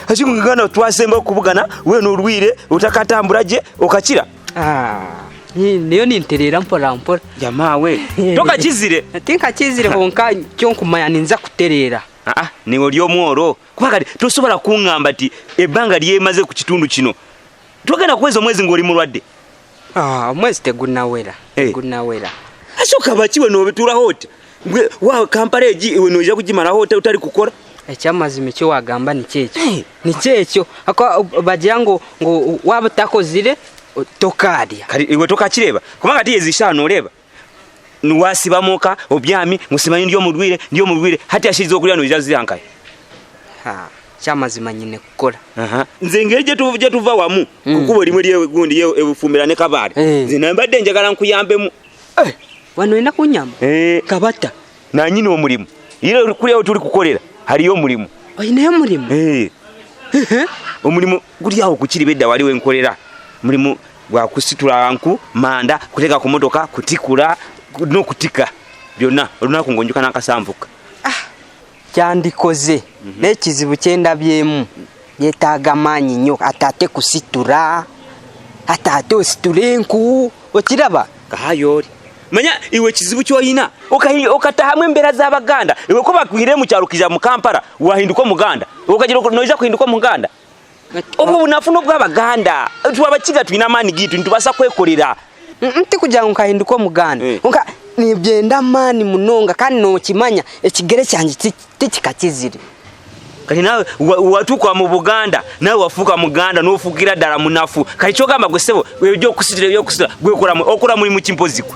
Ati Uganda twasemba okubugana we n'olwire utakatambulaje okachira. Niyo ninterera mpora mpora. Jamaa we. Toka kizire. Tinka kizire konka kyonkumanya ninza kuterera. Ni olyo mworo. Kubakati tosobola kungamba ati ebanga lyemaze ku kitundu kino. Togenda kweza mwezi ngoli mulwadde. Mwezi tegunawera. Tegunawera. Ashoka bakiwe no betura hote. Wa Kampala eji iwe noja kugimara hote utari kukora. Ekyamazime cyo wagamba ni kyekyo. Ni kyekyo. Bajango ngo wabutakozire tokadia. Kali iwe toka kireba. Kubanga tiyezi shano oleba. Nuwasiba moka obyami musimanyi ndio mudwire hati ashirizo kulya no jazirankaye. Kyamazima nyine kukola. Nze ngeje tuva wamu kukubo limwe lye gundi ye ebufumira ne kabale. Zinambadde njagala nkuyambemu. Wano ina kunyamba. Kabata. Na nyine omulimo. Ile kulya tuli kukolera. Haliyo omulimo. Oyinayo omulimo? Omulimo guli awo ku KIRIBEDDA wali wenkolera. Mulimo gwa kusitula anku manda kuteka ku motoka kutikula no kutika byonna olunaku ngonjuka nakasamvuka. Kyandikoze n'ekizibu kyenda byemu yetaaga manyi nnyo atate kusitura atate ositulenku okiraba kahayori manya iwe kizibu kyoyina okatahamwe embera z'Abaganda iwe ko bakwire mu kyalo kija mu Kampala wahinduka Muganda okagira noija kuhinduka Muganda obu bunafuna bw'Abaganda tubakiga twina mani gitu ntubasa kwekolera nti kuja nkahinduka Muganda nka nibyenda mani munonga kandi no kimanya ekigere cyanje tikikakizire kali nawe watukwa mu Buganda nawe wafuka Muganda nofukira dala munafu kali kyogamba gwesebo webyo kusitira gwekora okora muri mu kimpoziko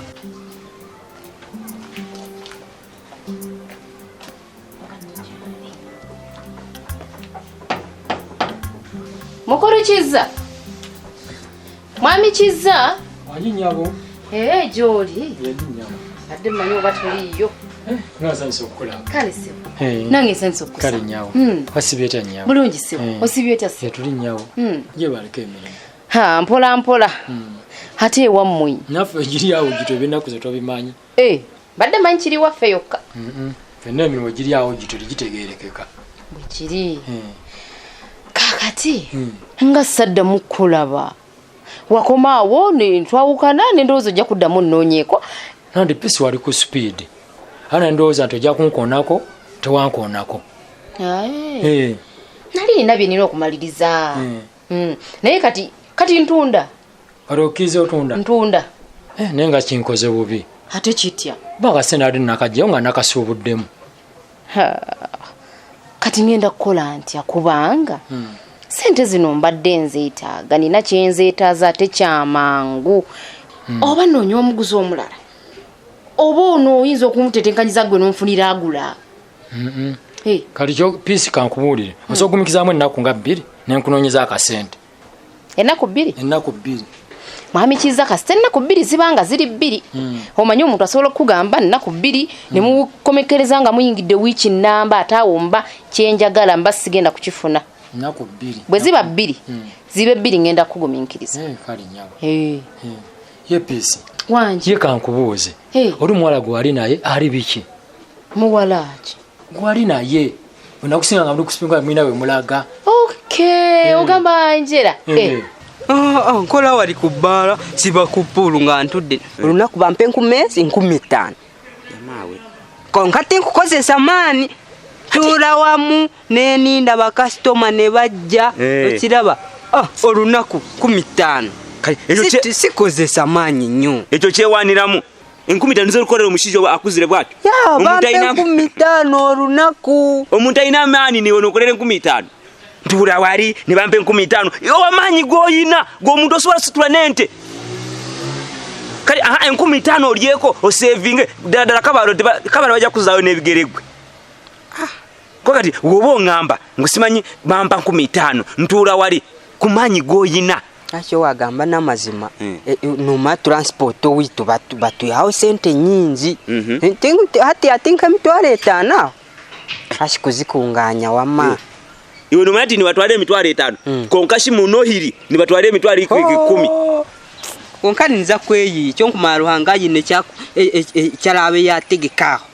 Mukuru Kiza. Mwami Kiza. Wanyi nyabo. Joli. Yedi nyabo. Ade manyo batuliyo. Ngasanso okula. Kale sebo. Nange senso kusa. Kale nyabo. Wasibeta nyabo. Bulungi sebo. Osibeta sebo. Tuli nyabo. Je baleke emirimu. Mpola mpola. Hate wammwe. Nafe giri awo gitobe nakuze tobimanyi. Badde manyi kiri waffe yokka. Fenna emirimu giri awo gitoli gitegerekeka. Bukiri. Kakati nga sadda mukulaba wakomaawo ne twawukana ne ndowooza ojja kuddamu nnoonyeeko nandi pisi wali ku speed ana ndowooza nti ojja kunkoonako tewankoonako nali nina bye nina okumaliriza naye kati ntunda alokize otunda ntunda naye nga kinkoze bubi ate kitya bakase nali nakajjayo nga nakasuubuddemu kati ngenda kukola ntya kubanga sente zino mbadde nzeetaaga nina kyenzeetaaza ate kyamangu oba noonya omuguzi omulala oba ono oyinza okumutetenkanyiza gwe n'onfunira agula kali kyo piisi kankubuulire osobola okugumikizaamu ennaku nga 2 nenkunoonyeza akasente ennaku 2 ennaku 2 Mwami Kiza kasite ennaku 2 zibanga ziri 2 omanyi omuntu asobola okugamba ennaku 2 ne mukomekereza nga muyingidde wiiki namba atawomba kyenjagala mba sigenda kukifuna ennaku 2 bwe ziba 2 zibe 2 ngenda kugumiikiriza kali nyabo ye piisi wangi ye kankubuuze oli muwala gwali naye ali biki muwala ki gwali naye onakusinga nga muli mwina we mulaga ogamba njera nkola wali kubbaala siba ku pulu nga ntudde olunaku bampe 15,000 konka tinkukozesa maani tuula wamu neninda bakasitoma ne bajja okiraba olunaku 15 sikozesa maanyi nnyo ekyo kyewaniramu 15,000 z'olukolera omushijo akuzire bwatu bampe 15,000 olunaku omuntu ayina amaani niwe nokolera 15,000 ntula wali ne bampe 15,000 amaanyi goyina g'omuntu osobola situla n'ente kali 15,000 olyeko osevinge ddala kabalo bajja kuzaayo n'ebigeregwe kati woba oŋŋamba ngusimanyi bampa 15,000 ntula wali ku maanyi goyina akyo wagamba n'amazima numa transport witu batuyawo sente nyingi hati atinka 5,000 ashikuzikunganya wama iwe nomati ni batwale 5,000 konkashi munohiri ni batwale 10,000 konka ninza kweyi cyo nkumara ruhanga yine cyako cyarabe yategekaho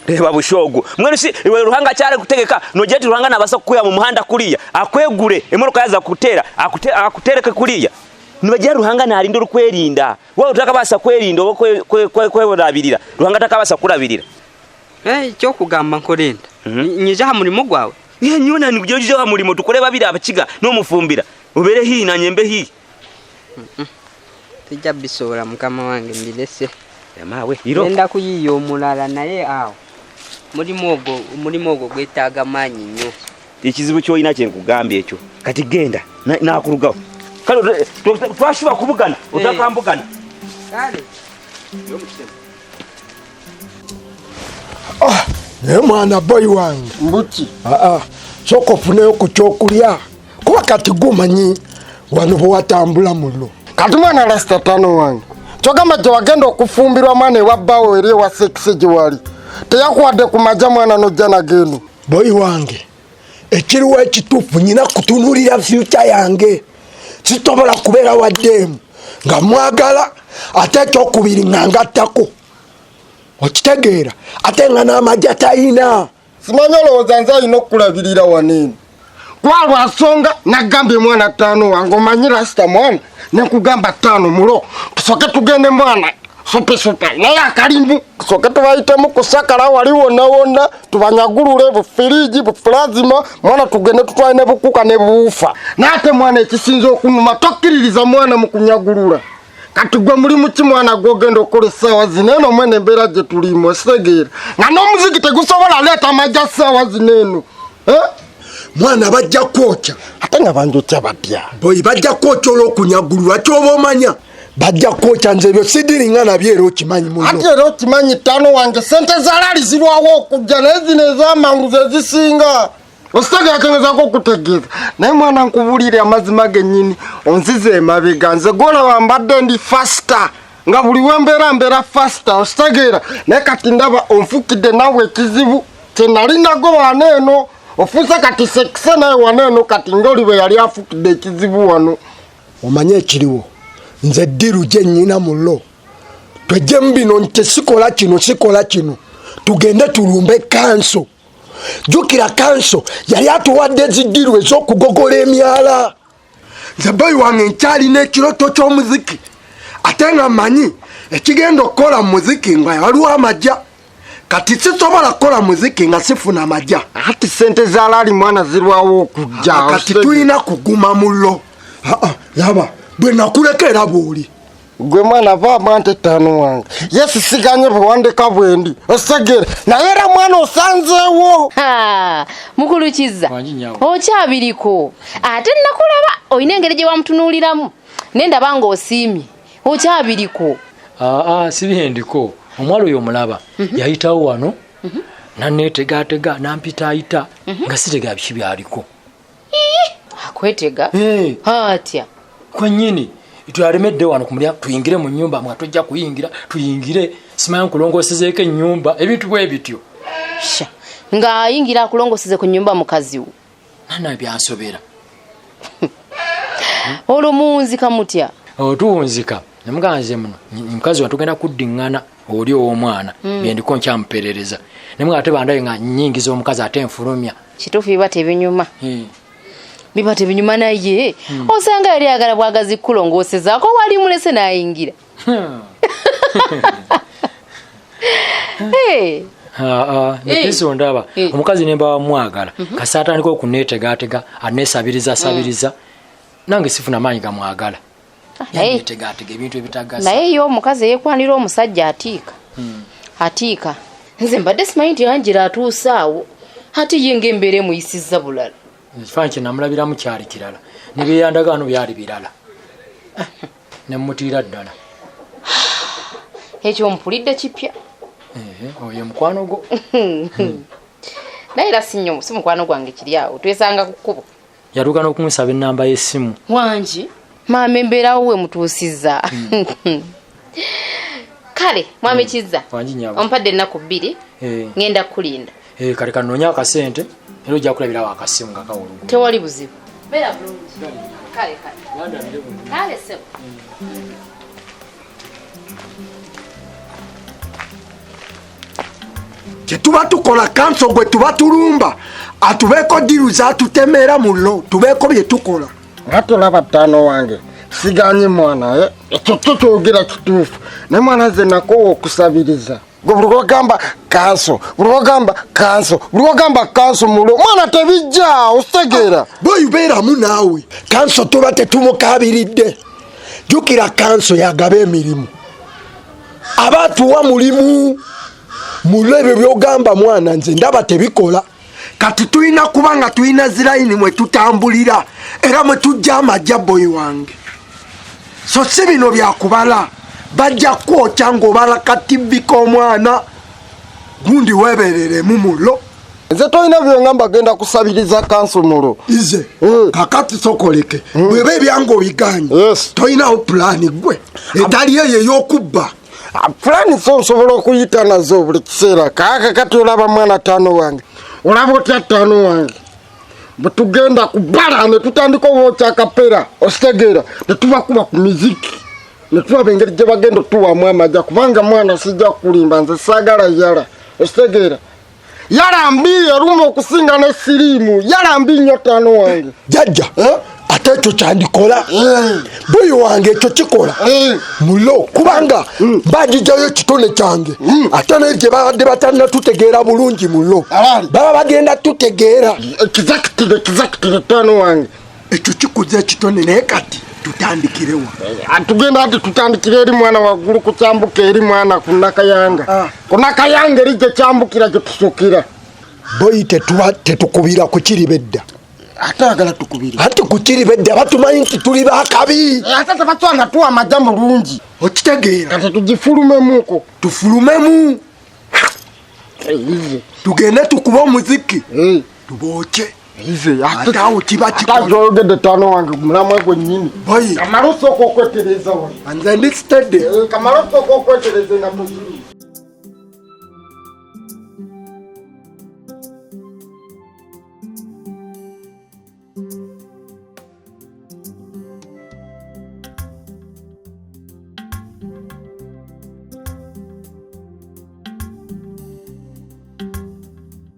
reba bushogo mwene si iwe ruhanga cyare gutegeka nogeti ruhanga nabasa kuya mu muhanda kuriya akwegure imodoka yaza kutera akutereke kuriya nibagira ruhanga narinde rukwerinda wowe utakabasa kwerinda kwebonabirira ruhanga takabasa kurabirira cyo kugamba nkorenda nyije ha murimo gwawe nyona ni byo ha murimo tukore babiri abakiga no mufumbira ubere hi na nyembe hi tijja bisora mukama wange mbirese mawe iro enda kuyiyo mulala naye aho muri mogo gwetaga manyi nyo ikizibu cyo ina cyo kugambye cyo kati genda nakurugaho kale twashuba kubugana utakambugana kale ne mwana boy wange mbuti soko funeyo ku kyokulya kuba kati gumanyi wano bwatambula mulo kati mwana rasta tano wange chogama je wagenda okufumbirwa mwana wabbawo eri wa sex jiwali teyakuwadde kumaja mwana nojana genu boy wange ekiriwo ekitufu nyina kutunulira future yange sitobola kubeera waddemu nga mwagala ate ekyokubiri ngangattako okitegeera ate nga n'amajja tayina simanya olowooza nze alina okulabirira waneeno kwalwasonga nagambye mwana ttaano wange omanyi rasita mwana nekugamba ttaano mulo tusooke tugende mwana supesupe naye akalimbu tusooke tubayitemu kusakala wali wonna wonna tubanyagulule bufiriji bufulazima mwana tugende tutwale ne bukuka ne buufa naate mwana ekisinza okunuma tokkiririza mwana mu kunyagulula kati gwe mulimu ki mwana gwogenda okukola essaawa zino eno mwene embeera gye tulimu esitegeera nga n'omuziki tegusobola leeta amajja ssaawa zino eno mwana bajja kwokya ate nga banjokya batya boyi bajja kwokya olw'okunyagululwa kyoba omanya bajja kwokya nze ebyo sidiringa nabyo era okimanyi muno ate era okimanyi ttaano wange sente zaalaali zirwawo okujja naye zino ez'amangu ze zisinga ositegeera kengezaako okutegeeza naye mwana nkubuulire amazima gennyini onzize emabega nze gwolaba mbadde ndi fasita nga buli wembeera fasita ositegeera naye kati ndaba onfukidde nawe ekizibu kyenalinago waneeno ofuuse kati sekise naye waneeno kati ng'oli bwe yali afukidde ekizibu wano omanye ekiriwo nze ddiru gye nnyina mulo twejjemu bino nti sikola kino tugende tulumbe kanso jukira kanso yali atuwadde eziddiru ez'okugogola emyala nze boyi wange nkyalina ekiroto ky'omuziki ate nga mmanyi ekigenda okukola muziki nga waliwo amajja kati sisobola kukola muziki nga sifuna amajja ati sente zaalaali mwana zirwawo okujja kati tulina kuguma mulo yaba bwe nakuleka era bw'oli gwe mwana vaama ante ttaano wange yesisiganye bwewandika bwendi osegere naye era mwana osanzeewo mukulukiza okyabiriko ate nakulaba olina engeri gye wamutunuuliramu nendaba nga osiimye okyabiriko sibihendiko omwalo oyo omulaba yayitawo wano naneetegaatega nampitaayita nga sitega biki byaliko akwetega atya kwennyini twalemedde wano kumulya tuyingire mu nnyumba mwa tojja kuyingira tuyingire simanya nkulongosezeeko ennyumba ebintu bwe bityo nga ayingira akulongoseze ku nnyumba mukazi wo nana byansobera olwo muwunzika mutya tuwunzika nemuganze muno mukazi wa tugenda kuddiŋŋana oli ow'omwana byendiko nkyamuperereza nemwe ate bandaye nga nnyingiza omukazi ate enfulumya kituufu biba tebinyuma biba tebinyuma naye osanga yali ayagala bwagazi kulongoosezaako wali mulese n'ayingira nekiso ndaba omukazi nemba wamwagala kasi atandika okuneetegaatega aneesabiriza nange sifuna maanyi gamwagala yaneetegaatega ebintu ebitagasa naye yo omukazi eyeekwanira omusajja atiika nze mbadde simanyi nti yangira atuusaawo ate ye ng'embeera emuyisizza bulala ekifaananyi kye namulabiramu kyali kirala ne byeyandagaano byali birala nemutiira ddala ekyo mpulidde kipya oyo mukwano gwo naye era si mukwano gwange kiri awo twesanga ku kkubo yatuuka n'okumusaba ennamba y'essimu wangi maama embeerawo we mutuusizza kale mwami Kizza ompadde ennaku 2 ngenda kukulinda kale kanoonya akasente era ojja kulabirawo akasimu nga kawolugu tewali buzibu beera bulungi kale sebo kyetuba tukola kanso gwe tuba tulumba atubeeko diru zatutemera mulo tubeeko bye tukola atolaba ttaano wange siganye mwana ekyo kyogera kituufu naye mwana ze nakowa okusabiriza gwe buli lwogamba kanso buli lwogamba kanso buli lwogamba kanso mulo mwana tebijja ositegeera bweyubeeramu naawe kanso tuba tetumukabiridde jukira kanso yagaba emirimu abatuwa mulimu mulo ebyo byogamba mwana nze ndaba tebikola kati tulina kuba nga tulina zilayini mwe tutambulira era mwe tujja amajja boyi wange so si bino byakubala bajja kwokya ng'obala katibbi k'omwana gundi weebereremu mulo nze tolina byongamba genda kusabiriza kanso mulo ize kakati sokoleke bweba ebyange obiganye tolinawo pulaani gwe etali eyo ey'okubba pulaani so nsobola okuyita nazo buli kiseera kakati olaba mwana ttaano wange olaba otya ttaano wange bwe tugenda kubala ne tutandika obookya kapera ositegeera tetubakuba ku miziki ne tulaba engeri gye bagenda otuwamu amajja kubanga mwana sijja kulimba nze saagala yala ositegeera yala mbi eruma okusinga ne siriimu yala mbi nnyo ttaano wange jajja ate ekyo kyandikola boyi wange ekyo kikola mulo kubanga bagijjayo ekitone kyange ate naye gye babadde batalina tutegeera bulungi mulo baba bagenda tutegeera ekizakitire ttaano wange ekyo kikuza ekitone naye kati tutandikirewa tugenda ati tutandikire eri mwana waggulu ku kyambuka eri mwana ku nakayanga ku nakayanga eri gye kyambukira gye tusukira boyi tetukubira ku kiribedda ate agala tukubira ate ku kiribedda batumanyi nti tuli bakabi ate tebatwana tuwa amajja mulungi okitegeera kati tugifulumemuko tufulumemu tugende tukuba omuziki tubookye ate awo kiba kikoyogedde ttaano wange mulamwe gwennyini kamala osooka okwetereza wa nze ndi stede kamala osooka okwetereza nga tuziri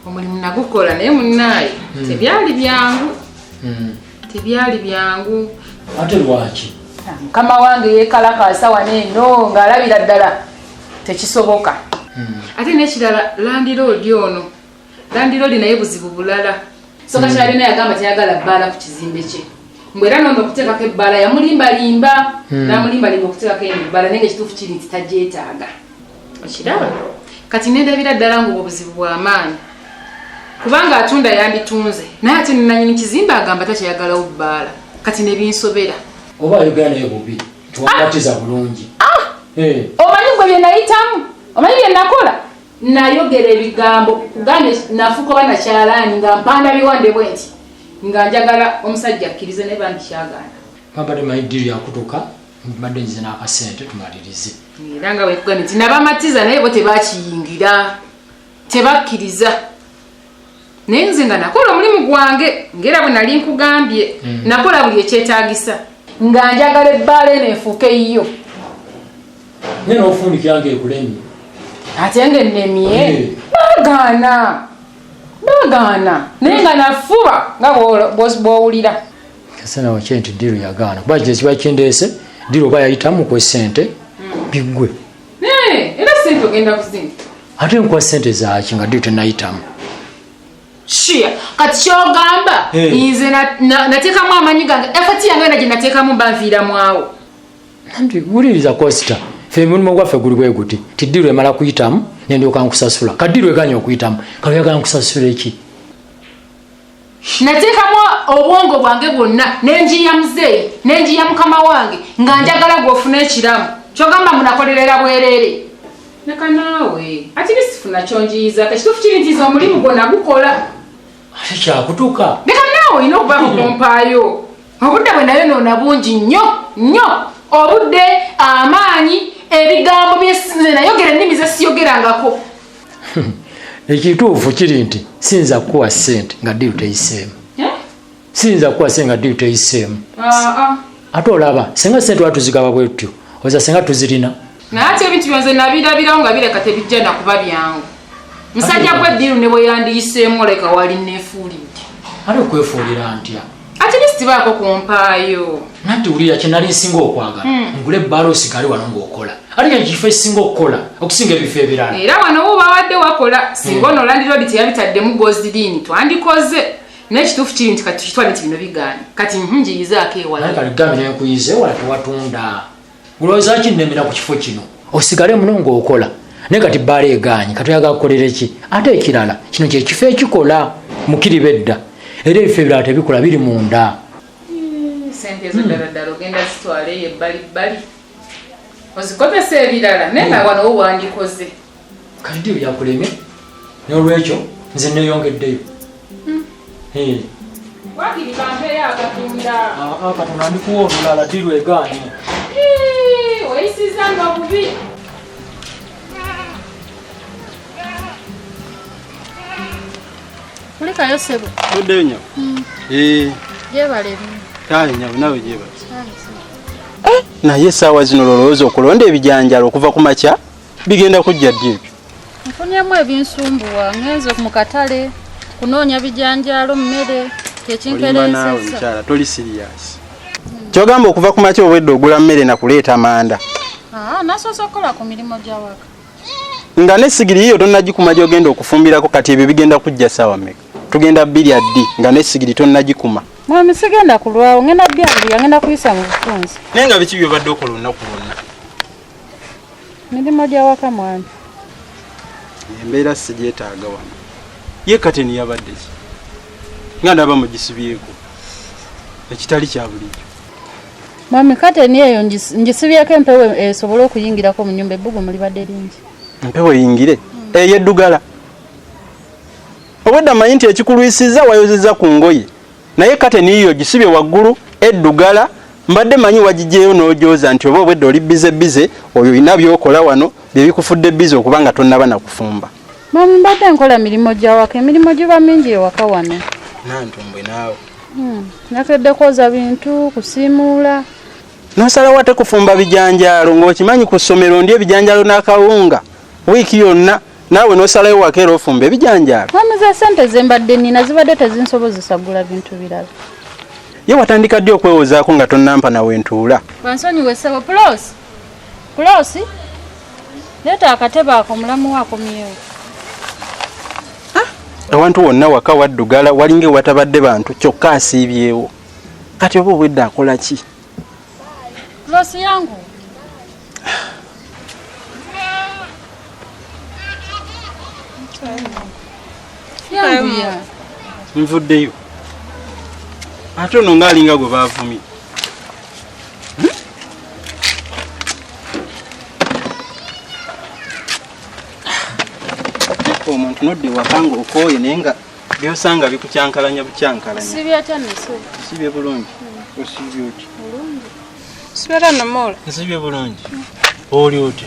omulimu nagukola naye munnaye tebyali byangu ate lwaki mukama wange yeekalakaasa waneeno ng'alabira ddala tekisoboka ate n'ekirala landiroodi ono landiroodi naye buzibu bulala soka kyalina yagamba teyagala bbaala ku kizimbe kye mbwe era nondo okuteekako ebbaala yamulimbalimba n'amulimbalimba okuteekako ebbaala naye ngaekituufu kiri nti tagyetaaga okiraba kati nendabira ddala ng'obwo obuzibu bw'amaanyi kubanga atunda yanditunze naye ate nanyini kizimbe agamba takyayagalawo bbaala kati nebinsobera oba ayogera naye bubi tuwabatiza bulungi omanyi gwe bye nayitamu omanyi bye nakola nayogera ebigambo kugambe nafuuka oba nakyalaani nga mpanda biwande bwe nti nga njagala omusajja akkirize naye bandikyagaana babadde maidiri yakutuka mbadde nzize n'akasente tumalirize era nga bwekugambye nti nabamatiza naye bo tebakiyingira tebakkiriza naye nze nga nakola omulimu gwange ngera bwe nali nkugambye nakola buli ekyetaagisa nga njagala ebbaala eno efuuke yiyo naye n'ofundikira ngaekulemye ate nga ennemye bagaana naye nga nafuba nga bw'owulira kase nawe kye nti diru yagaana kuba kiba kindeese diru oba yayitamu ku sente biggwe era sente ogenda kuzina ate nkuwa sente zaki nga diru tenayitamu shia kati kyogamba nze nateekamu amanyi gange efati yange na gye nateekamu banviiramu awo nti wuliriza kosita fe mulimu gwaffe guli bwe guti ti diru emala kuyitamu nendyoka nkusasula kadiru eganya okuyitamu kaluyagala nkusasula eki nateekamu obwongo bwange bwonna nenjiya muzeeyi nenjiya mukama wange nga njagala gwofuna ekiramu kyogamba munakolerera bwereere leka naawe ati bisifuna kyonjiyiza kakituufu kiri ntiza omulimu gwo nagukola ate kyakutuka leka naawe olina okuba mukompaayo obudde bwe nayo noona bungi nnyo obudde amaanyi ebigambo bye nayogera ennimi zesiyogerangako ekituufu kiri nti siyinza kukuwa sente nga diru teyiseemu siyinza kukuwa sente nga diru teyiseemu ate olaba senga sente watuzigaba bwe tutyo oza senga tuzirina naye ate ebintu byonze nabirabirawo nga bireka tebijja nakuba byangu musajja gwe ddiru ne bwe yandiyiseemu oleka wali neefuulidde ate okwefuulira ntya ate lisitibaako kumpaayo nati wulira kye nali nsinga okwagala ngule ebbaala osigale wano ng'okola ate ekifo ekisinga okukola okusinga ebifo ebirala era wano wo babadde wakola singa ono landiroodi teyabitaddemu gozidini twandikoze n'ekituufu kiri nti kati kitwale nti bino bigaanye kati njiyizaako ewala naye kaligamire nkuyize ewala tewatunda olowooza kinnemera ku kifo kino osigale muno ng'okola naye kati bbaala egaanye kati oyagala kukolera ki ate ekirala kino kyekifo ekikola mu KIRIBEDDA era ebifo ebirala tebikola biri munda sente ezo ddala ogenda zitwaleyo ebbalibbali ozikozesa ebirala naye nga wano wo wandikoze kati ddiru yakulemye n'olwekyo nze neeyongeddeyo wakiri bampeeyo akatunda katonda ndikuwa olulala ddiru egaanye oyisiza nga bubi kulikayo sebo tuddeyo nyawo jebale kale nyawo nawe jebale naye essaawa zino lolowooza okulonda ebijanjalo okuva ku makya bigenda kujja ddi ebyo nfunyamu ebinsumbuwa ngenze mu katale kunoonya bijanjalo mmere nawe mukyala toli siriyasi kyogamba okuva ku makya obwedde ogula mmere nakuleeta manda nasoose okukola ku mirimu gyawaka nga nesigiri yiyo tonnagikuma gyogenda okufumbirako kati ebyo bigenda kujja ssaawa mmeka tugenda bbirya ddi nga nesigiri tonnagikuma mwami sigenda kulwawo ngenda byalya ngenda kuyisa mu bufunzi naye nga biki byobadde okola olunaku lwonna mirimu gyawaka mwami embeera sigyetaaga wano ye kateni yabadde ki nga ndaba mugisibyeko ekitali kya bulijjo mwami kateni eyo ngisibyeko empewo esobole okuyingirako mu nnyumba ebbugumu libadde lingi empewo eyingire eyo eddugala obwedda manyi nti ekikulwisiza wayozeza ku ngoye naye kateni yiyo gisibye waggulu eddugala mbadde manyi wagijjeeyo n'ojooza nti oba obwedda oli bize oyo olina byokola wano bye bikufudde bize okuba nga tonnaba nakufumba mwami mbadde nkola mirimu gyawaka emirimu giba mingi ewaka wano nantumbwe naawe nakedde kwoza bintu kusiimuula nosalawo ate kufumba bijanjalo ng'okimanyi ku ssomero ndi ebijanjalo n'akawunga wiiki yonna naawe nosalayo wakeera ofumba ebijanjalo mwami za sente zembadde nina zibadde tezinsobozesa gula bintu birala ye watandika ddi okwewozaako nga tonnampa nawe ntuula bansonyiwe ssebo pulosi leeta akatebe ako mulamu waakomyewo awantu wonna waka waddugala walinga ewatabadde bantu kyokka asiibyewo kati oba obwedde akola ki pulosi yangu yanguya nvuddeyo ate ono ngaalinga gwe baavumye omuntu nodde wakanga okooye naye nga byosanga bikukyankalanya bukyankalanya sibye bulungi osibye oti sibera namola nsibye bulungi oli oti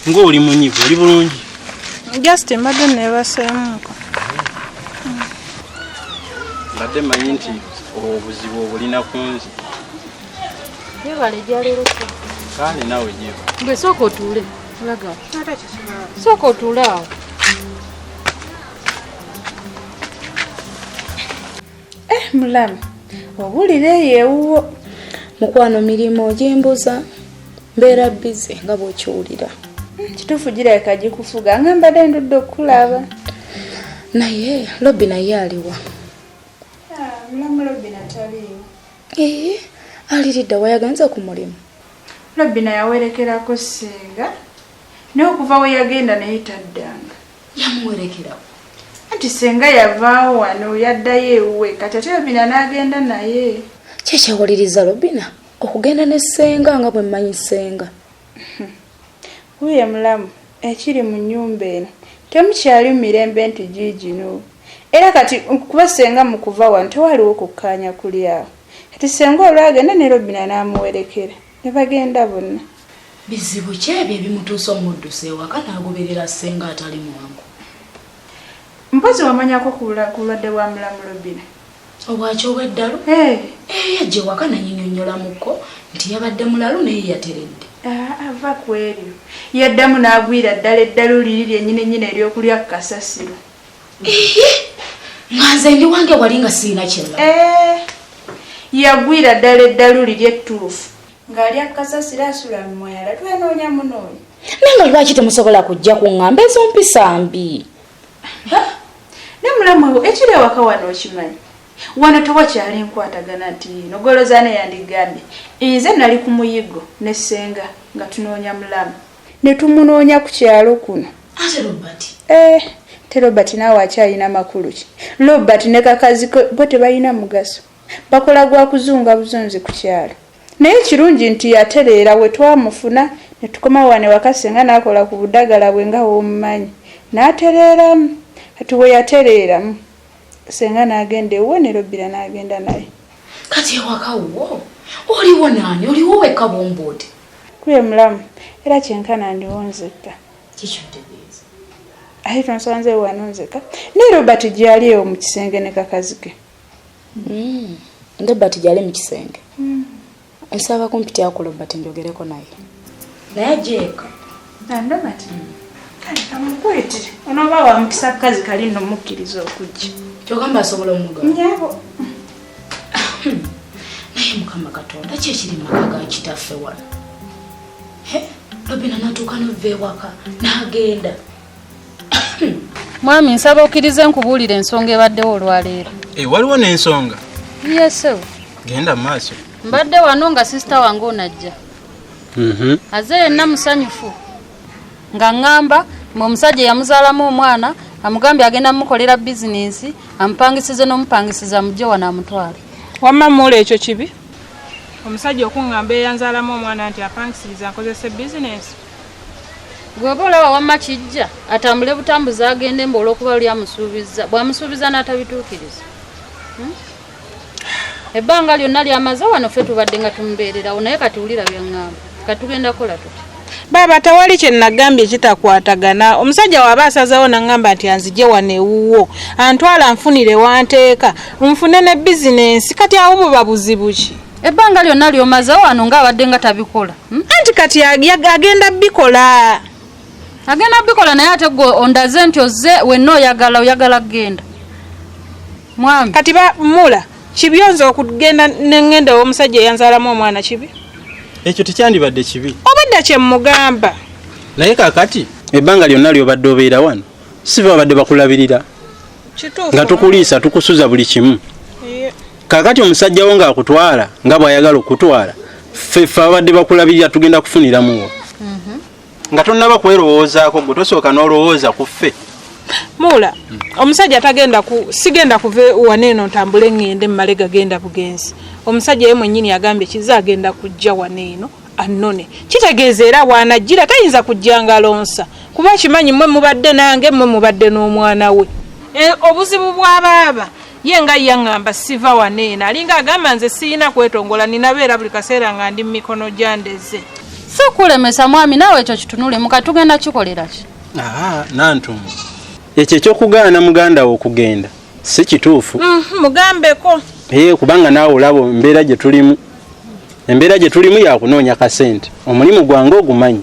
ng'oli munyivu oli bulungi just mbadde neebaseemuko mbadde manyi nti obuzibu obulina ku nze yebale gyaleero kale nawe jeba gwe sooka otuule laga sooka otuule awo mulamu obulire yeewuwo mukwano mirimu ogimbuza mbeera bize nga bw'okiwulira kituufu girabika gikufuga nga mbadde ndudde okulaba naye lobi naye aliwa mulamu lobi nataliiwo aliridda wayaganza ku mulimu lobi nayawerekerako senga naye okuva we yagenda naye taddanga yamuwerekerawo anti senga yavaawo wano yaddayo ewuwe kati ate lobina n'agenda naye kyekyawuliriza lobina okugenda ne senga nga bwe mmanyi senga wuye mulamu ekiri mu nnyumba eno temukyali mu mirembe nti giigino era kati kuba senga mu kuva wano tewaliwo kukkaanya kuli awo kati senga olwagenda ne lobina n'amuwerekera ne bagenda bonna bizibu ki ebyo ebimutuusa omuddusa ewaka n'agoberera senga atali mwangu mpozi wamanyako ku bulwadde bwa mulamu lobina obwaki obw'eddalu yajja ewaka nanyinyonnyola mukko nti yabadde mulalu naye yateredde ava kweri yaddamu n'agwira ddala eddalu liri lyennyini eryokulya kasasiro nganze ndi wange wali nga siina kyella yagwira ddala eddalu liri ettuufu ng'ali akasasiro asula mu mwala twenoonya munoonya nange lwaki temusobola kujja kuŋŋamba ezo mpisa mbi ne mulamu ekiri ewaka wano okimanyi wano tewakyali nkwatagana nti nogolozaane yandigambye nze nali ku muyigo ne ssenga nga tunoonya mulamu ne tumunoonya ku kyalo kuno ate Robert te Robert naawe akyalina makulu ki Robert ne kakazi bo tebalina mugaso bakola gwa kuzunga buzonzi ku kyalo naye kirungi nti yatereera we twamufuna ne tukoma wane wakasenga n'akola ku budagala bwe nga w'omumanyi n'atereeramu kati we yatereeramu senga n'agenda ewe ne Robira n'agenda naye kati ewaka wo oliwo naani oliwo wekka bomboodi kuye mulamu era kyenkana ndiwo nzekka kikyotegeeza aye tonsanze wano nzekka ne Robert gyali ewo mu kisenge ne kakazi ke Robert gyali mu kisenge nsaba kumpitira ku Robert njogereko naye ajjeeka Robert kale kamukwetire onoba wa mukisa kazi kali nno mukkiriza okujja kyogamba asobola omuga nyabo naye Mukama Katonda kyekiri maka ga kitaffe wano Robina natuuka nova ewaka n'agenda mwami nsaba okkirize nkubuulira ensonga ebaddewo olwaleero waliwo n'ensonga yesewo genda mu maaso mbadde wano nga sisita wange onajja aze yenna musanyufu nga ŋŋamba omusajja yamuzaalamu omwana amugambye agenda mukolera bizinensi amupangisize n'omupangisiza mujje wano amutwale wamma mula ekyo kibi omusajja okuŋŋamba eyanzaalamu omwana nti apangisiriza nkozese bizinensi gweoba olaba wamma kijja atambule butambuzi agende mba olw'okuba luli amusuubiza bw'amusuubiza n'atabituukiriza ebbanga lyonna lyamaze wano ffe tubadde nga tumubeererawo naye kati wulira byaŋŋamba katugenda kola tuti baba tawali kye nagambye kitakwatagana omusajja waaba asazeewo naŋŋamba nti anzije wano ewuwo antwala nfunire wanteeka nfune ne bizinensi kati awo buba buzibu ki ebbanga lyonna lyomaze wano ng'abadde nga tabikola anti kati agenda bikola naye ate gwe ondaze nti ozze wenna oyagala kgenda mwami kati mula kibyonza okugenda neŋŋenda w'omusajja eyanzaalamu omwana kibi ekyo tekyandibadde kibi obadde kye mugamba naye kakati ebbanga lyonna lyobadde obeera wano si babadde bakulabirira nga tukuliisa tukusuza buli kimu kakati omusajja wo ng'akutwala nga bw'ayagala okutwala ffe abadde bakulabirira tugenda kufuniramuwo nga tonnaba kwerowoozaako gwe tosooka n'olowooza ku ffe mula omusajja sigenda kuva waneeno ntambule ŋŋende mmale gagenda bugenzi omusajja ye mwennyini yagambye kiza agenda kujja waneeno annone kitegeeza era bw'anajjira tayinza kujja ngalonsa kuba kimanyi mmwe mubadde nange mmwe mubadde n'omwana we obuzibu bw'abaaba ye nga yaŋŋamba siva waneeno alinga agamba nze siyina kwetongola ninabeera buli kaseera nga ndi mu mikono gyandeze si kulemesa mwami naawe ekyo kitunule muka tugenda kikolera ki nantumu ekyo ekyokugaana muganda wo okugenda si kituufu mugambeko kubanga naawe olaba embeera gye tulimu yakunoonya kasente omulimu gwange ogumanyi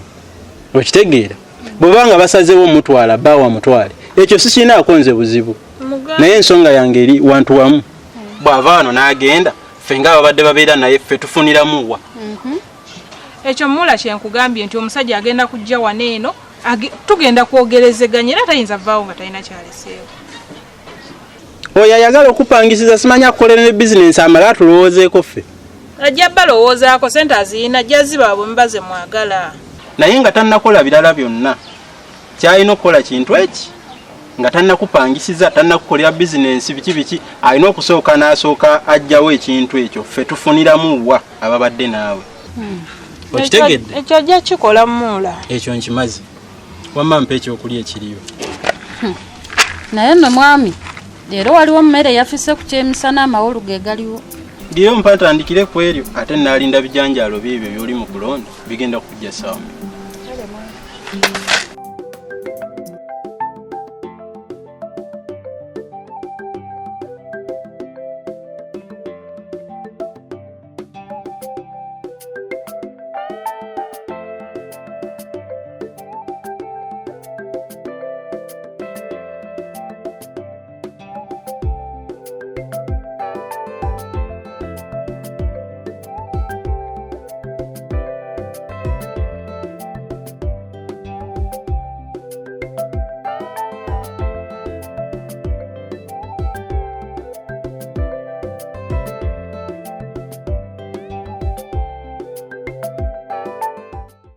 okitegeera bwebanga basazeewo omutwala baawa mutwale ekyo sikinaako nze buzibu naye ensonga yange eri wantu wamu bw'ava wano n'agenda ffe nga babadde babeera naye ffe tufuniramuwa ekyo mula kyenkugambye nti omusajja agenda kujja waneeno tugenda kwogerezeganya era tayinza vaawo nga talina kyaleseewo oyo ayagala okupangisiza simanya kukolera ne bizinensi amala atulowoozeeko ffe ajja balowoozaako sente aziyina jjaziba bwe mubaze mwagala naye nga tannakola birala byonna kyalina okukola kintu eki nga tannakupangisiza tannakukolera bizinensi biki alina okusooka n'asooka ajjawo ekintu ekyo ffe tufuniramuwa ababadde naawe okitegedde ekyo ajja kikola mula ekyo nkimazi wamma mpa ekyokulya ekiriyo naye nno mwami leero waliwo mmere yafise ku kyemisana amawolu ge galiwo ndiyo mpa ntandikire ku eryo ate naalinda bijanjaalo biibyo by'oli mu kulonda bigenda kujja saamu